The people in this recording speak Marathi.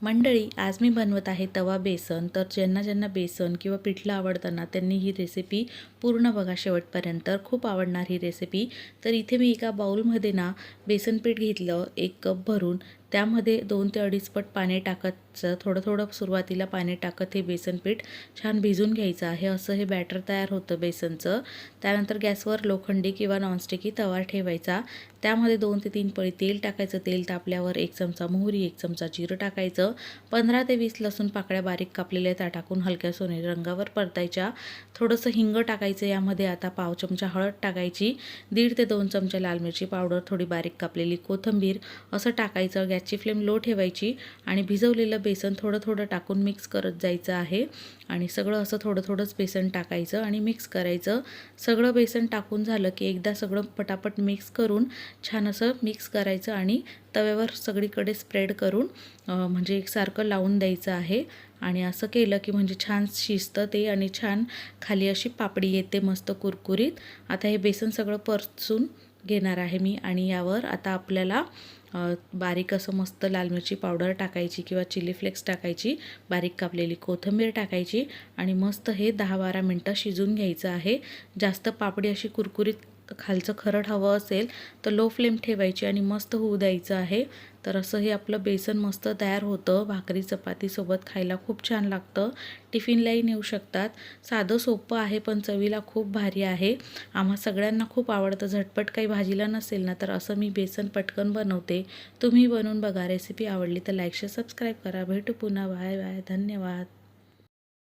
मंडळी, आज मी बनवत आहे तवा बेसन. तर ज्यांना बेसन किंवा पिठलं आवडतं ना, त्यांनी ही रेसिपी पूर्ण बघा शेवटपर्यंत. खूप आवडणार ही रेसिपी. तर इथे मी एका बाउलमध्ये ना बेसन पीठ घेतलं 1 कप भरून. त्यामध्ये 2 ते 2.5 पट पाणी टाकायचं. थोडं सुरुवातीला पाणी टाकत हे बेसन पीठ छान भिजून घ्यायचं आहे. असं हे बॅटर तयार होतं बेसनचं. त्यानंतर गॅसवर लोखंडी किंवा नॉनस्टिकी तवा ठेवायचा. त्यामध्ये 2 ते 3 पळी तेल टाकायचं. तेल तापल्यावर 1 चमचा मोहरी, 1 चमचा जिरं टाकायचं. 15 ते 20 लसूण पाकळ्या बारीक कापलेल्या त्या टाकून हलक्या सोनेरी रंगावर परतायच्या. थोडंसं हिंग टाकायचं यामध्ये. आता पाव चमचा हळद टाकायची. 1.5 ते 2 चमचे लाल मिरची पावडर, थोडी बारीक कापलेली कोथिंबीर असं टाकायचं. गॅसची फ्लेम लो ठेवायची आणि भिजवलेलं बेसन थोडं टाकून मिक्स करत जायचं आहे. आणि सगळं असं थोडंच बेसन टाकायचं आणि मिक्स करायचं. सगळं बेसन टाकून झालं की एकदा सगळं पटापट मिक्स करून छान असं मिक्स करायचं आणि तव्यावर सगळीकडे स्प्रेड करून म्हणजे एकसारखं लावून द्यायचं आहे. आणि असं केलं की म्हणजे छान शिजतं ते आणि छान खाली अशी पापडी येते मस्त कुरकुरीत. आता हे बेसन सगळं परतून घेणार आहे मी आणि यावर आता आपल्याला बारीक असं मस्त लाल मिरची पावडर टाकायची किंवा चिली फ्लेक्स टाकायची, बारीक कापलेली कोथिंबीर टाकायची आणि मस्त हे 10-12 मिनटं शिजून घ्यायचं आहे. जास्त पापडी अशी कुरकुरीत खालचं खरड हवं असेल तर लो फ्लेम ठेवायची आणि मस्त होऊ द्यायचं आहे. तर असं हे आपलं बेसन मस्त तयार होतं. भाकरी चपातीसोबत खायला खूप छान लागतं. टिफिनलाही नेऊ शकतात. साधं सोपं आहे पण चवीला खूप भारी आहे. आम्हा सगळ्यांना खूप आवडतं. झटपट काही भाजीला नसेल ना तर असं मी बेसन पटकन बनवते. तुम्ही बनवून बघा. रेसिपी आवडली तर लाईक शेअर सबस्क्राईब करा. भेटू पुन्हा. Bye bye. धन्यवाद.